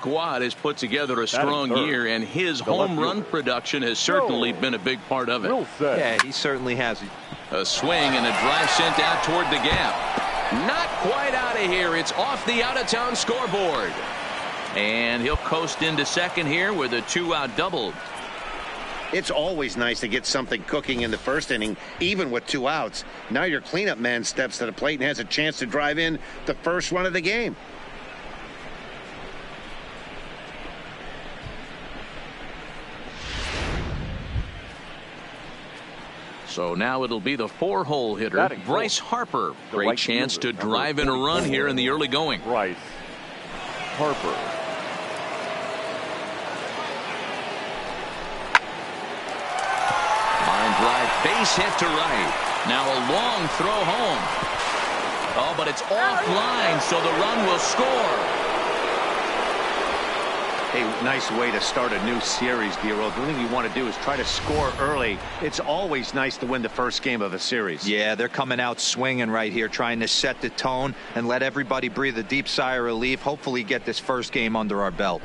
squad has put together a strong year, and his home run production has certainly been a big part of it. Yeah, he certainly has. A swing and a drive sent out toward the gap. Not quite out of here. It's off the out-of-town scoreboard. And he'll coast into second here with a 2-out double. It's always nice to get something cooking in the first inning, even with 2 outs. Now your cleanup man steps to the plate and has a chance to drive in the first run of the game. So now it'll be the 4-hole hitter, Bryce Harper. Great chance to drive in a run here in the early going. Bryce Harper. Line drive, base hit to right. Now a long throw home. Oh, but it's offline, so the run will score. A nice way to start a new series, Giro. The thing you want to do is try to score early. It's always nice to win the first game of a series. Yeah, they're coming out swinging right here, trying to set the tone and let everybody breathe a deep sigh of relief. Hopefully get this first game under our belt.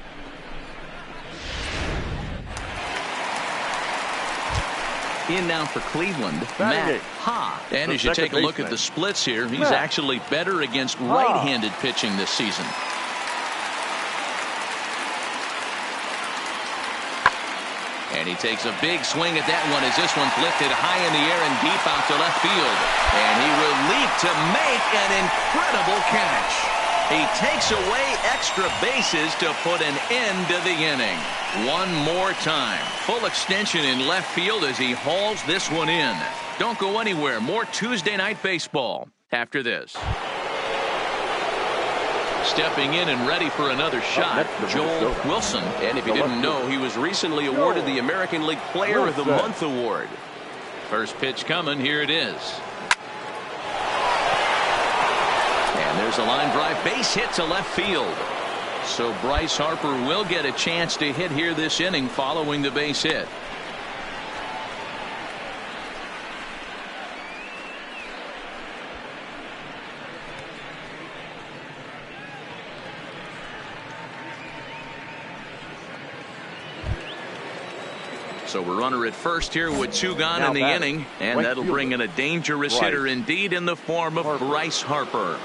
In now for Cleveland, Matt Ha. And as you take a look at the splits here, he's actually better against right-handed pitching this season. And he takes a big swing at that one as this one's lifted high in the air and deep out to left field. And he will leap to make an incredible catch. He takes away extra bases to put an end to the inning. One more time. Full extension in left field as he hauls this one in. Don't go anywhere. More Tuesday Night Baseball after this. Stepping in and ready for another shot, Joel Wilson. And if you didn't know, he was recently awarded the American League Player of the Month award. First pitch coming. Here it is. And there's a line drive base hit to left field. So Bryce Harper will get a chance to hit here this inning following the base hit. So we're runner at first here with 2 gone in the inning, and that'll bring in a dangerous hitter indeed in the form of Bryce Harper.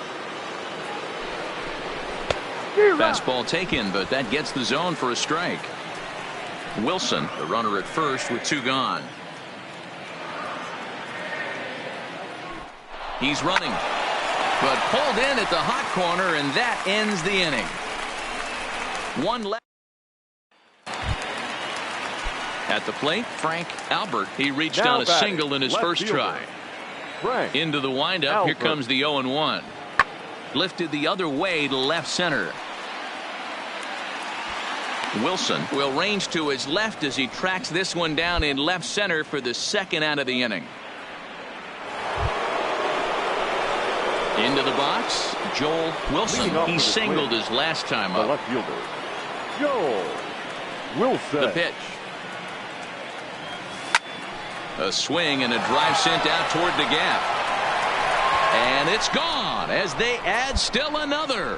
Fastball taken, but that gets the zone for a strike. Wilson, the runner at first with 2 gone. He's running, but pulled in at the hot corner, and that ends the inning. 1 left. At the plate, Frank Albert. He reached on a single in his first try. Into the windup. Here comes the 0-1. Lifted the other way to left center. Wilson will range to his left as he tracks this one down in left center for the 2nd out of the inning. Into the box, Joel Wilson. He singled his last time up. Left fielder, Joel Wilson. The pitch. A swing and a drive sent out toward the gap. And it's gone as they add still another.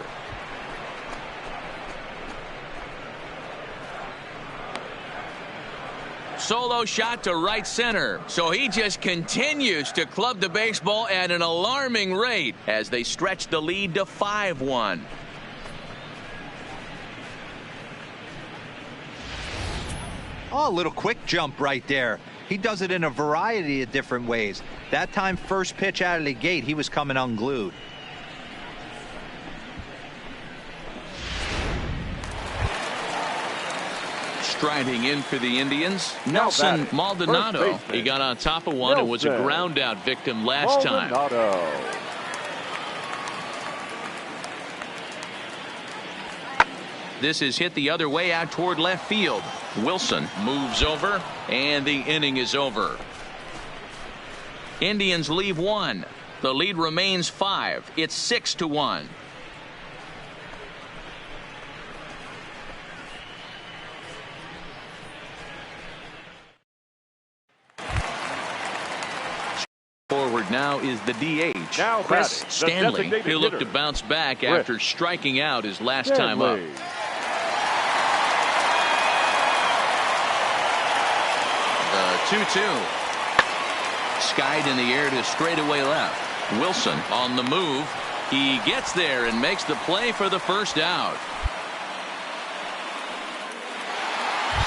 Solo shot to right center. So he just continues to club the baseball at an alarming rate as they stretch the lead to 5-1. Oh, a little quick jump right there. He does it in a variety of different ways. That time, first pitch out of the gate, he was coming unglued. Striding in for the Indians, Nelson Maldonado. He got on top of one and was a ground out victim last time. This is hit the other way out toward left field. Wilson moves over, and the inning is over. Indians leave 1. The lead remains 5. It's 6-1. Forward now is the DH, Chris Stanley. He'll look to bounce back after striking out his last time up. 2-2. Skied in the air to straightaway left. Wilson on the move. He gets there and makes the play for the first out.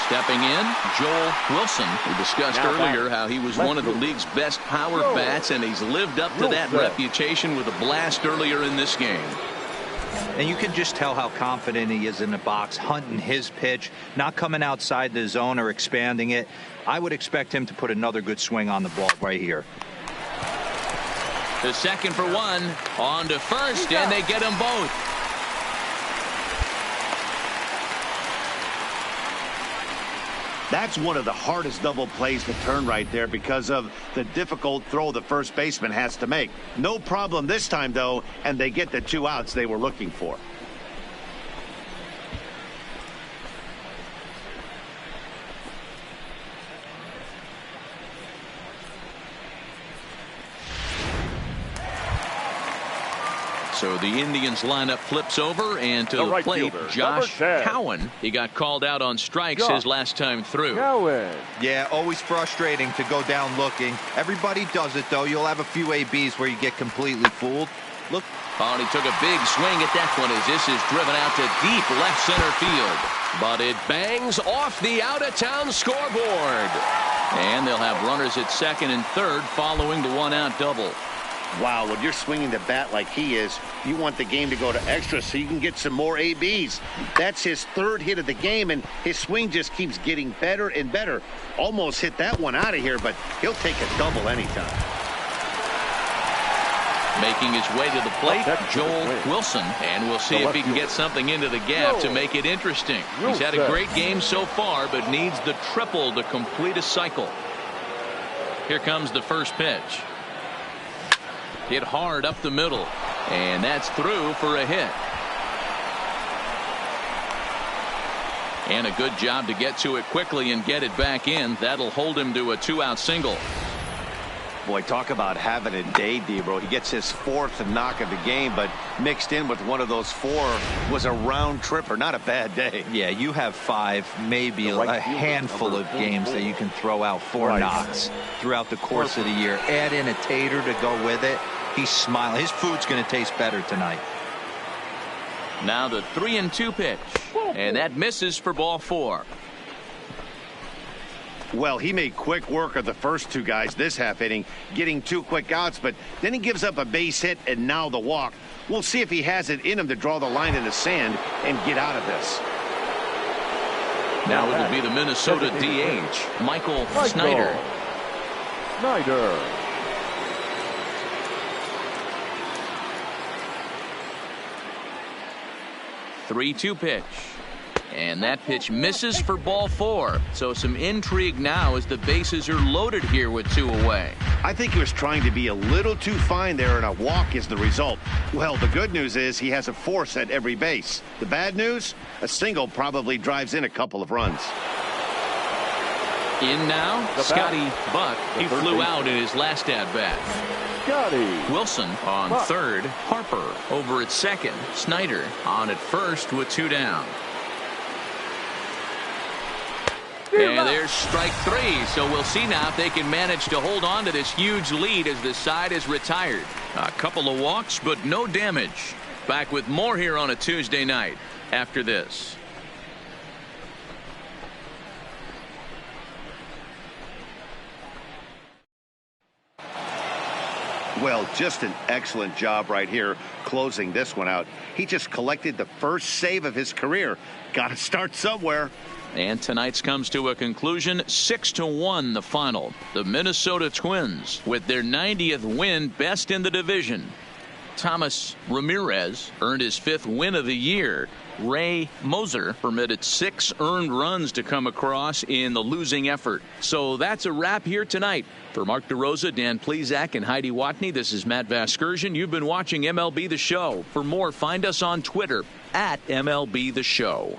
Stepping in, Joel Wilson. We discussed earlier how he was one of the league's best power bats, and he's lived up to that reputation with a blast earlier in this game. And you can just tell how confident he is in the box, hunting his pitch, not coming outside the zone or expanding it. I would expect him to put another good swing on the ball right here. The second for one, on to first, and they get them both. That's one of the hardest double plays to turn right there because of the difficult throw the first baseman has to make. No problem this time, though, and they get the 2 outs they were looking for. So the Indians lineup flips over, and to the plate, Josh Cowan. He got called out on strikes his last time through. Yeah, always frustrating to go down looking. Everybody does it, though. You'll have a few ABs where you get completely fooled. Look. Oh, and he took a big swing at that one as this is driven out to deep left center field. But it bangs off the out-of-town scoreboard. And they'll have runners at second and third following the 1-out double. Wow, when you're swinging the bat like he is, you want the game to go to extra so you can get some more ABs. That's his third hit of the game, and his swing just keeps getting better and better. Almost hit that one out of here, but he'll take a double anytime. Making his way to the plate, Joel Wilson, and we'll see if he can get something into the gap to make it interesting. He's had a great game so far, but needs the triple to complete a cycle. Here comes the first pitch. Hit hard up the middle, and that's through for a hit. And a good job to get to it quickly and get it back in. That'll hold him to a 2-out single. Boy, talk about having a day, Debro. He gets his 4th knock of the game, but mixed in with one of those 4 was a round tripper. Not a bad day. Yeah, you have 5, maybe a handful of games that you can throw out 4 knocks throughout the course of the year. Add in a tater to go with it. He's smiling. His food's going to taste better tonight. Now the 3-2 pitch, and that misses for ball 4. Well, he made quick work of the first 2 guys this half inning, getting 2 quick outs, but then he gives up a base hit and now the walk. We'll see if he has it in him to draw the line in the sand and get out of this. Now it'll be the Minnesota DH, Michael Snyder. 3-2 pitch. And that pitch misses for ball 4. So some intrigue now as the bases are loaded here with 2 away. I think he was trying to be a little too fine there, and a walk is the result. Well, the good news is he has a force at every base. The bad news? A single probably drives in a couple of runs. In now, Scotty Buck. He flew out in his last at-bat. Wilson on third. Harper over at second. Snyder on at first with 2 down. And there's strike 3, so we'll see now if they can manage to hold on to this huge lead as the side is retired. A couple of walks, but no damage. Back with more here on a Tuesday night after this. Well, just an excellent job right here closing this one out. He just collected the first save of his career. Got to start somewhere. And tonight's comes to a conclusion, 6-1 the final. The Minnesota Twins with their 90th win, best in the division. Thomas Ramirez earned his 5th win of the year. Ray Moser permitted 6 earned runs to come across in the losing effort. So that's a wrap here tonight. For Mark DeRosa, Dan Plesac, and Heidi Watney, this is Matt Vasgersian. You've been watching MLB The Show. For more, find us on Twitter at MLB The Show.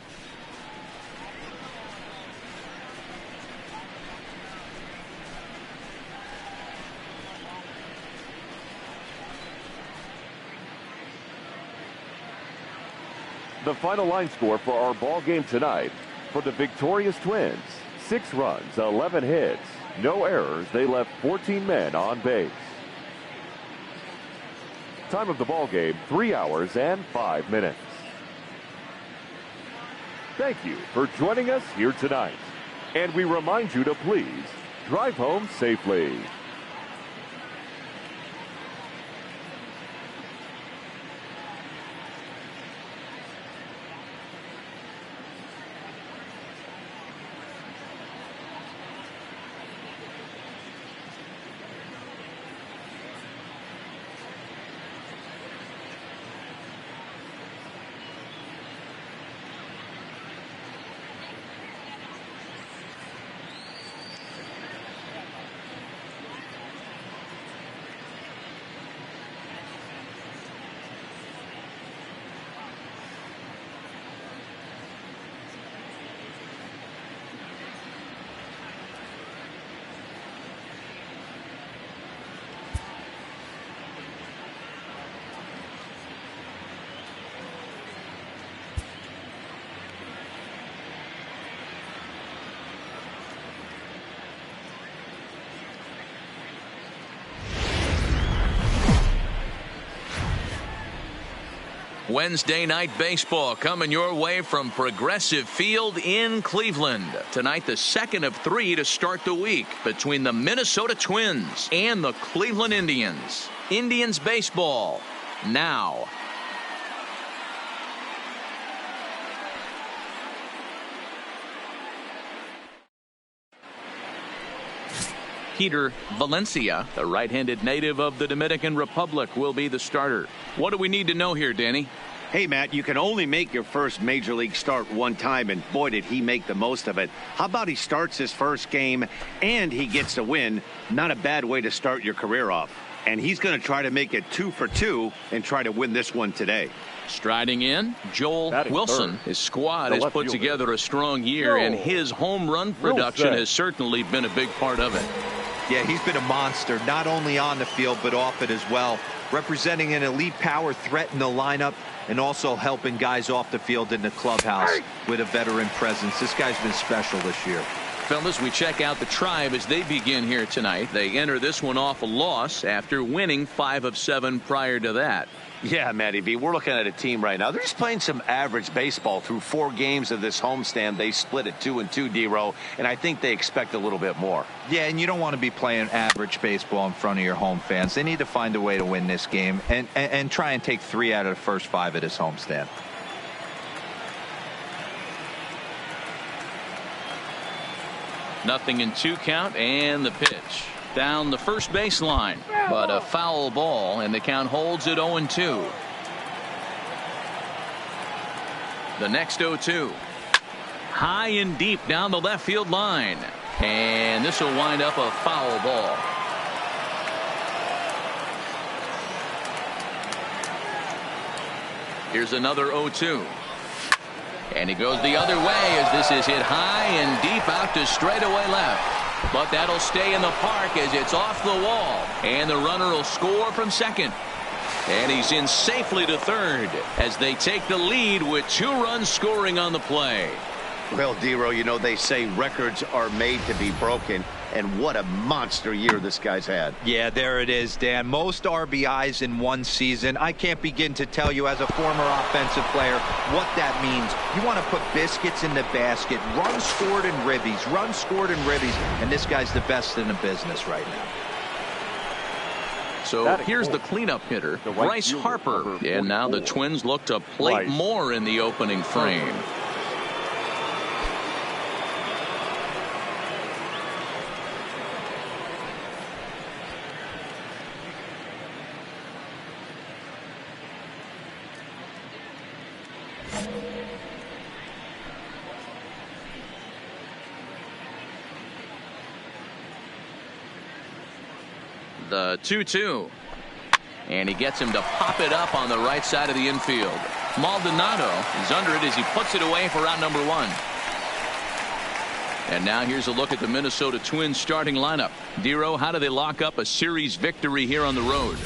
The final line score for our ball game tonight. For the victorious Twins, 6 runs, 11 hits. No errors. They left 14 men on base. Time of the ball game, 3 hours and 5 minutes. Thank you for joining us here tonight. And we remind you to please drive home safely. Wednesday night baseball coming your way from Progressive Field in Cleveland. Tonight, the second of 3 to start the week between the Minnesota Twins and the Cleveland Indians. Indians baseball now. Peter Valencia, the right-handed native of the Dominican Republic, will be the starter. What do we need to know here, Danny? Hey, Matt, you can only make your first major league start one time, and boy, did he make the most of it. How about he starts his first game and he gets a win? Not a bad way to start your career off. And he's going to try to make it 2 for 2 and try to win this one today. Striding in, Joel Wilson. His squad has put together a strong year, and his home run production has certainly been a big part of it. Yeah, he's been a monster, not only on the field, but off it as well. Representing an elite power threat in the lineup and also helping guys off the field in the clubhouse with a veteran presence. This guy's been special this year. Fellas, we check out the Tribe as they begin here tonight. They enter this one off a loss after winning 5 of 7 prior to that. Yeah, Matty V, we're looking at a team right now. They're just playing some average baseball through 4 games of this homestand. They split it 2-2, D-Row, and I think they expect a little bit more. Yeah, and you don't want to be playing average baseball in front of your home fans. They need to find a way to win this game and try and take 3 out of the first 5 of this homestand. Nothing in 2 count, and the pitch. Down the first baseline, but a foul ball, and the count holds at 0-2. The next 0-2. High and deep down the left field line, and this will wind up a foul ball. Here's another 0-2. And he goes the other way as this is hit high and deep out to straightaway left. But that'll stay in the park as it's off the wall. And the runner will score from second. And he's in safely to third as they take the lead with 2 runs scoring on the play. Well, D-Row, you know, they say records are made to be broken. And what a monster year this guy's had. Yeah, there it is, Dan. Most RBIs in one season. I can't begin to tell you as a former offensive player what that means. You want to put biscuits in the basket. Runs scored in ribbies. Runs scored in ribbies. And this guy's the best in the business right now. So here's the cleanup hitter, Bryce Harper. And now the Twins look to plate more in the opening frame. The 2-2. And he gets him to pop it up on the right side of the infield. Maldonado is under it as he puts it away for out number 1. And now here's a look at the Minnesota Twins starting lineup. D-Row, how do they lock up a series victory here on the road?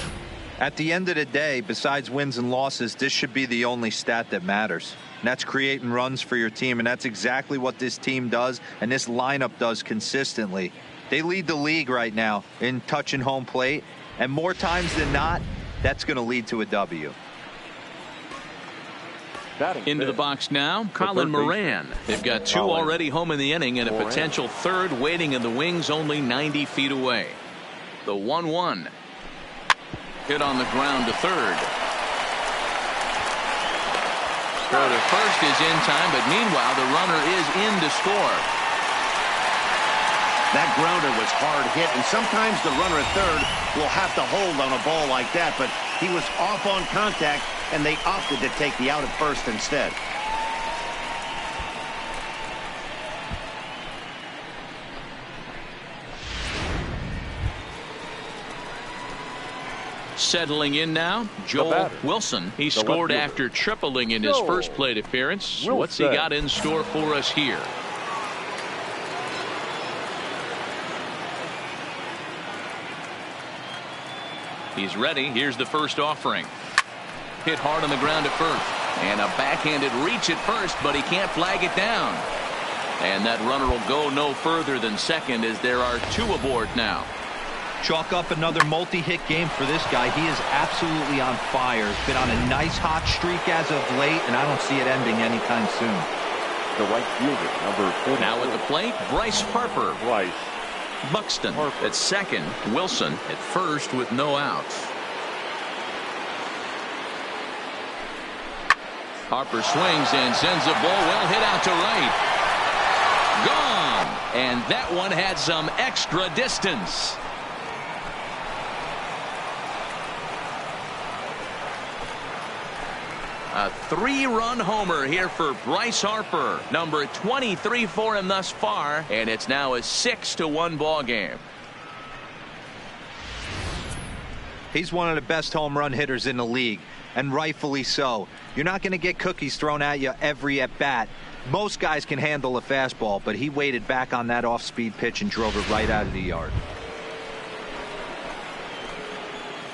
At the end of the day, besides wins and losses, this should be the only stat that matters. And that's creating runs for your team. And that's exactly what this team does and this lineup does consistently. They lead the league right now in touching home plate, and more times than not, that's going to lead to a W. Into the box now, Colin Moran. They've got 2 already home in the inning and a potential third waiting in the wings only 90 feet away. The 1-1. Hit on the ground to third. Throw to first is in time, but meanwhile the runner is in to score. That grounder was hard hit, and sometimes the runner at third will have to hold on a ball like that, but he was off on contact, and they opted to take the out at first instead. Settling in now, Joel Wilson. He scored after tripling in his first plate appearance. What's he got in store for us here? He's ready. Here's the first offering. Hit hard on the ground at first. And a backhanded reach at first, but he can't flag it down. And that runner will go no further than second as there are 2 aboard now. Chalk up another multi-hit game for this guy. He is absolutely on fire. He's been on a nice hot streak as of late, and I don't see it ending anytime soon. The right fielder, number 4. Now at the plate, Bryce Harper. Buxton at second. Wilson at first with no outs. Harper swings and sends a ball well hit out to right. Gone. And that one had some extra distance. A 3-run homer here for Bryce Harper. Number 23 for him thus far. And it's now a 6-1 ball game. He's one of the best home run hitters in the league, and rightfully so. You're not going to get cookies thrown at you every at bat. Most guys can handle a fastball, but he waited back on that off-speed pitch and drove it right out of the yard.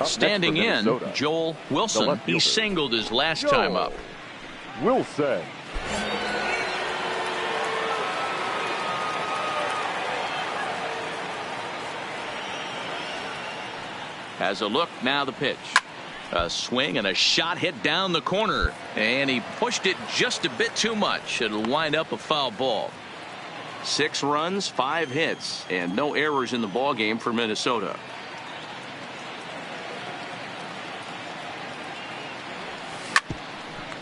Standing in, Joel Wilson. He singled his last time up. Wilson. Has a look, now the pitch. A swing and a shot hit down the corner. And he pushed it just a bit too much. It'll wind up a foul ball. 6 runs, 5 hits, and no errors in the ball game for Minnesota.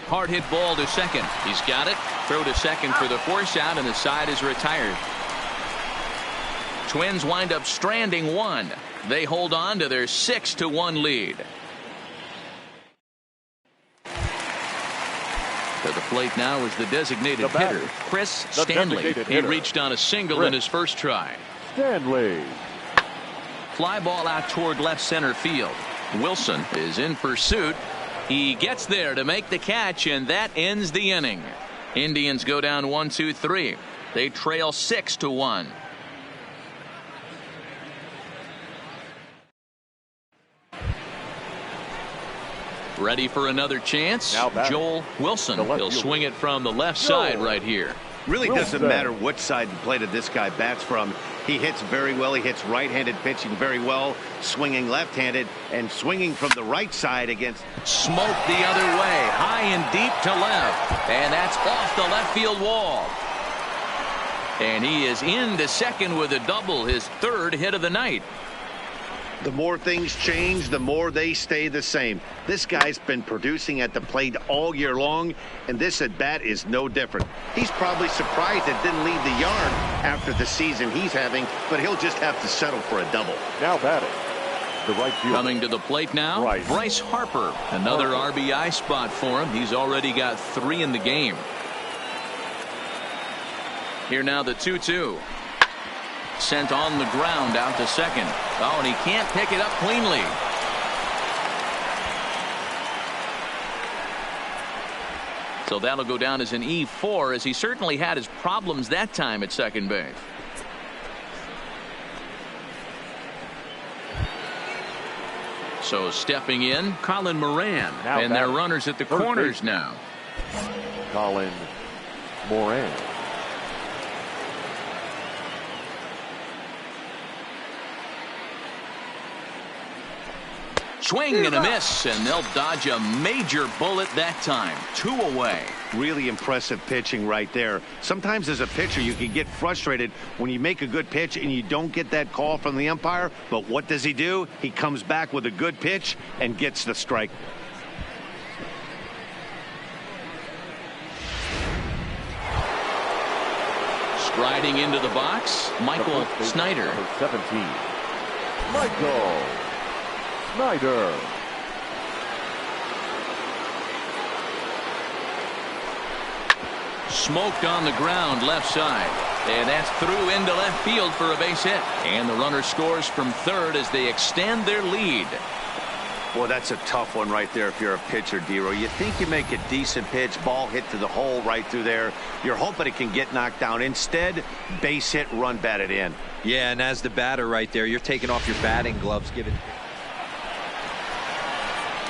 Hard hit ball to second. He's got it. Throw to second for the force out, and the side is retired. Twins wind up stranding 1. They hold on to their 6-1 lead. To the plate now is the designated hitter, Chris Stanley. He reached on a single in his first try. Stanley. Fly ball out toward left center field. Wilson is in pursuit. He gets there to make the catch, and that ends the inning. Indians go down 1-2-3. They trail 6-1. Ready for another chance? Joel Wilson. He'll swing it from the left side right here. Really doesn't matter what side of the plate this guy bats from. He hits very well. He hits right-handed pitching very well, swinging left-handed, and swinging from the right side against. Smoke the other way, high and deep to left, and that's off the left field wall. And he is into second with a double, his 3rd hit of the night. The more things change, the more they stay the same. This guy's been producing at the plate all year long, and this at bat is no different. He's probably surprised it didn't leave the yard after the season he's having, but he'll just have to settle for a double. Now batting, the right fielder. Coming to the plate now, Bryce Harper. Another RBI spot for him. He's already got 3 in the game. Here now the 2-2. Sent on the ground out to second. Oh, and he can't pick it up cleanly. So that'll go down as an E4, as he certainly had his problems that time at second base. So stepping in, Colin Moran. And they're runners at the corners now. Colin Moran. Swing and a miss, and they'll dodge a major bullet that time. 2 away. Really impressive pitching right there. Sometimes as a pitcher you can get frustrated when you make a good pitch and you don't get that call from the umpire. But what does he do? He comes back with a good pitch and gets the strike. Striding into the box, Michael Snyder. Number 17, Michael Snyder. Smoked on the ground left side. And that's through into left field for a base hit. And the runner scores from third as they extend their lead. Well, that's a tough one right there if you're a pitcher, Dero. You think you make a decent pitch, ball hit to the hole right through there. You're hoping it can get knocked down. Instead, base hit, run batted in. Yeah, and as the batter right there, you're taking off your batting gloves. Give it.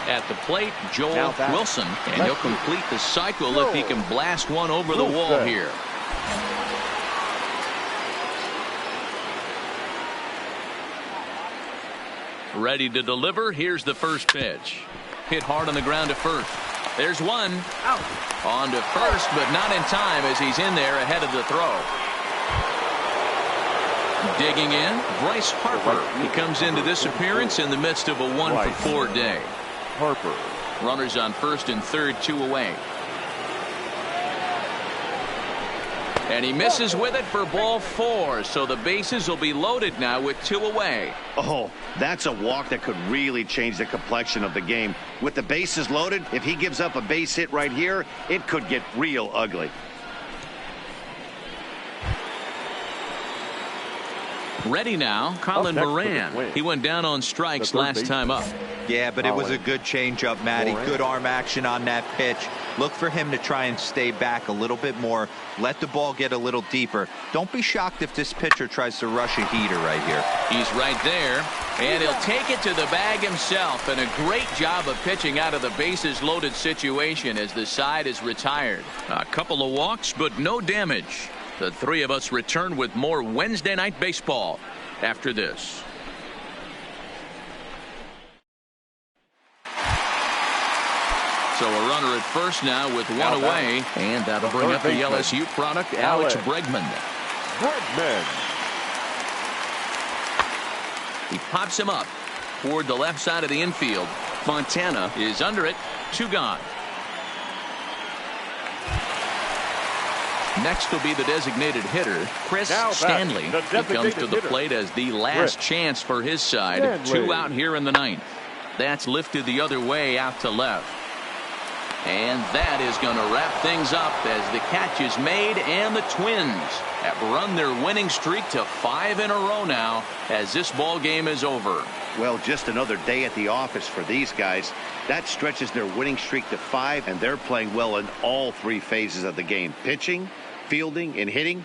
At the plate, Joel Wilson. And he'll complete the cycle if he can blast one over the wall here. Ready to deliver. Here's the first pitch. Hit hard on the ground to first. There's one. Out. On to first, but not in time as he's in there ahead of the throw. Digging in, Bryce Harper. He comes into this appearance in the midst of a 1-for-4 day. Harper. Runners on first and third, 2 away. And he misses with it for ball 4, so the bases will be loaded now with 2 away. Oh, that's a walk that could really change the complexion of the game. With the bases loaded, if he gives up a base hit right here, it could get real ugly. Ready now, Colin Moran. He went down on strikes last time up. Yeah, but it was a good changeup, Matty. Good arm action on that pitch. Look for him to try and stay back a little bit more. Let the ball get a little deeper. Don't be shocked if this pitcher tries to rush a heater right here. He's right there, and he'll take it to the bag himself. And a great job of pitching out of the bases loaded situation as the side is retired. A couple of walks, but no damage. The three of us return with more Wednesday Night Baseball after this. So a runner at first now with 1 away, and that'll bring up the LSU product, Alex Bregman. He pops him up toward the left side of the infield. Fontana is under it. 2 gone. Next will be the designated hitter, Chris Stanley. He comes to the plate as the last chance for his side. 2 out here in the 9th. That's lifted the other way out to left. And that is going to wrap things up as the catch is made, and the Twins have run their winning streak to 5 in a row now as this ball game is over. Well, just another day at the office for these guys. That stretches their winning streak to 5, and they're playing well in all 3 phases of the game. Pitching, fielding, and hitting.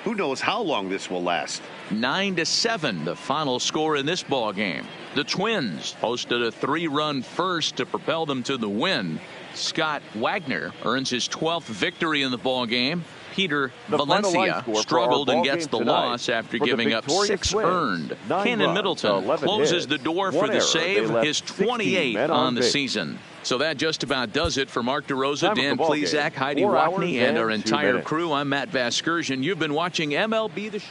Who knows how long this will last? 9-7, the final score in this ball game. The Twins posted a 3-run first to propel them to the win. Scott Wagner earns his 12th victory in the ball game. Peter Valencia struggled and gets the loss after giving up 6 earned. Cannon Middleton closes the door for the save, his 28th on the season. So that just about does it for Mark DeRosa, Dan Plesac, Heidi Watney, and our entire crew. I'm Matt Vasgersian. You've been watching MLB The Show.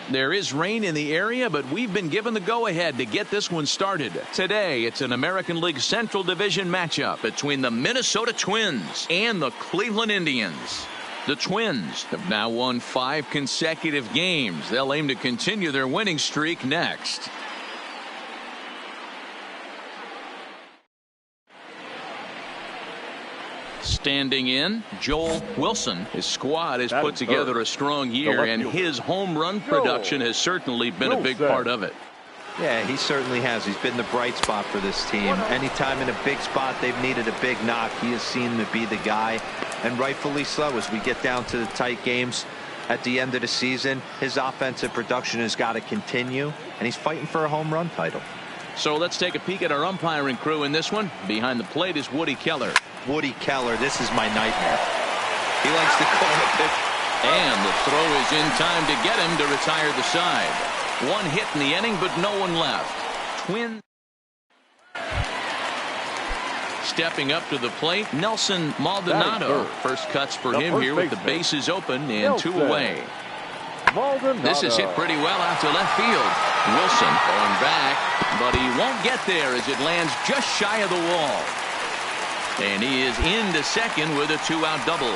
There is rain in the area, but we've been given the go-ahead to get this one started. Today, it's an American League Central Division matchup between the Minnesota Twins and the Cleveland Indians. The Twins have now won 5 consecutive games. They'll aim to continue their winning streak next. Standing in, Joel Wilson. His squad has put together a strong year, and his home run production has certainly been a big part of it. Yeah, he certainly has. He's been the bright spot for this team. Anytime in a big spot they've needed a big knock, he has seemed to be the guy, and rightfully so. As we get down to the tight games at the end of the season, his offensive production has got to continue, and he's fighting for a home run title. So let's take a peek at our umpiring crew in this one. Behind the plate is Woody Keller. Woody Keller, this is my nightmare. He likes to call the pitch. And the throw is in time to get him to retire the side. One hit in the inning, but no one left. Twin. Stepping up to the plate, Nelson Maldonado. First cuts for him here with the bases open and 2 away. This is hit pretty well out to left field. Wilson going back, but he won't get there as it lands just shy of the wall. And he is into second with a 2-out double.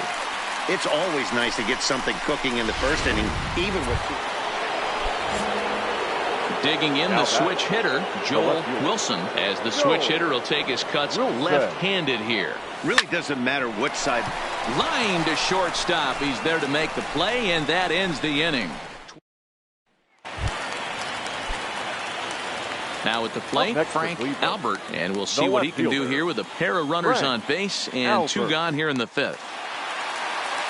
It's always nice to get something cooking in the first inning, even with... Digging in the switch hitter, Joel Wilson, as the switch hitter will take his cuts left-handed here. Really doesn't matter what side. Line to shortstop. He's there to make the play, and that ends the inning. Now at the plate, Frank Albert, and we'll see what he can do here with a pair of runners on base and 2 gone here in the 5th.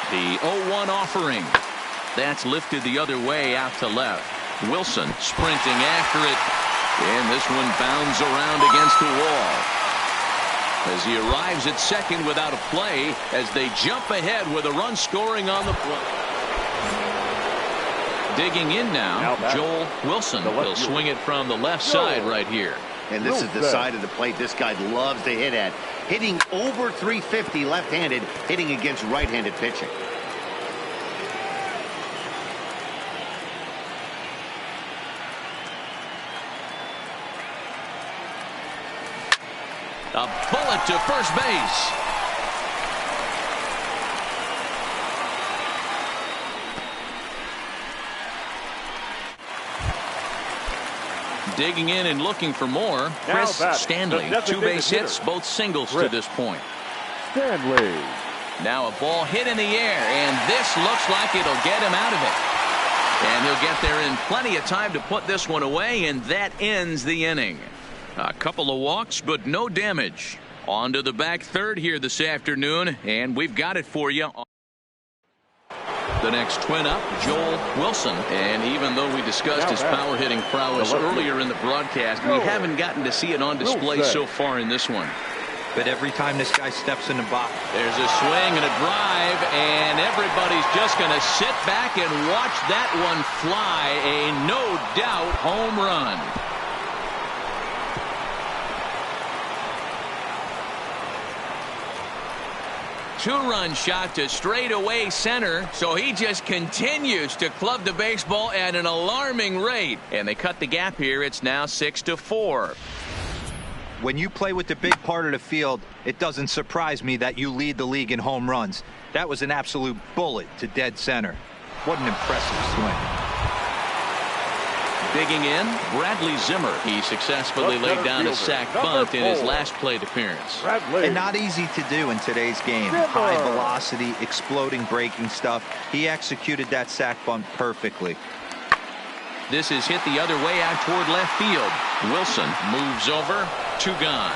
The 0-1 offering. That's lifted the other way out to left. Wilson sprinting after it, and this one bounds around against the wall as he arrives at second without a play as they jump ahead with a run scoring on the play. Digging in now, Joel Wilson will swing it from the left side right here. And this is the side of the plate this guy loves to hit at. Hitting over 350 left-handed, hitting against right-handed pitching. A bullet to first base. Digging in and looking for more. Chris Stanley. 2 base hits, both singles to this point. Stanley. Now a ball hit in the air, and this looks like it'll get him out of it. And he'll get there in plenty of time to put this one away, and that ends the inning. A couple of walks, but no damage. On to the back third here this afternoon, and we've got it for you. The next twin up, Joel Wilson. And even though we discussed his power hitting prowess earlier in the broadcast, we haven't gotten to see it on display so far in this one. But every time this guy steps in the box, there's a swing and a drive, and everybody's just going to sit back and watch that one fly. A no doubt home run. Two-run shot to straightaway center, so he just continues to club the baseball at an alarming rate. And they cut the gap here. It's now 6-4. When you play with the big part of the field, it doesn't surprise me that you lead the league in home runs. That was an absolute bullet to dead center. What an impressive swing. Digging in, Bradley Zimmer. He successfully laid down a sac bunt in his last plate appearance. And not easy to do in today's game. High velocity, exploding breaking stuff. He executed that sac bunt perfectly. This is hit the other way out toward left field. Wilson moves over, 2 gone.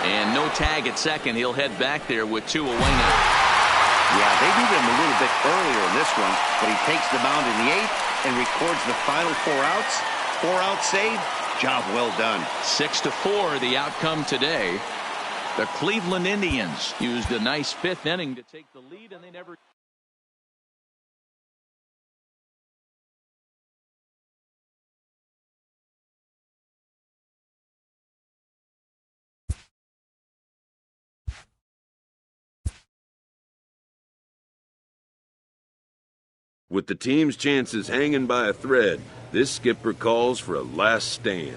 And no tag at second. He'll head back there with 2 away now. Yeah, they needed him a little bit earlier in this one, but he takes the mound in the 8th and records the final 4 outs. 4-out save. Job well done. 6-4 the outcome today. The Cleveland Indians used a nice 5th inning to take the lead, and they never... With the team's chances hanging by a thread, this skipper calls for a last stand.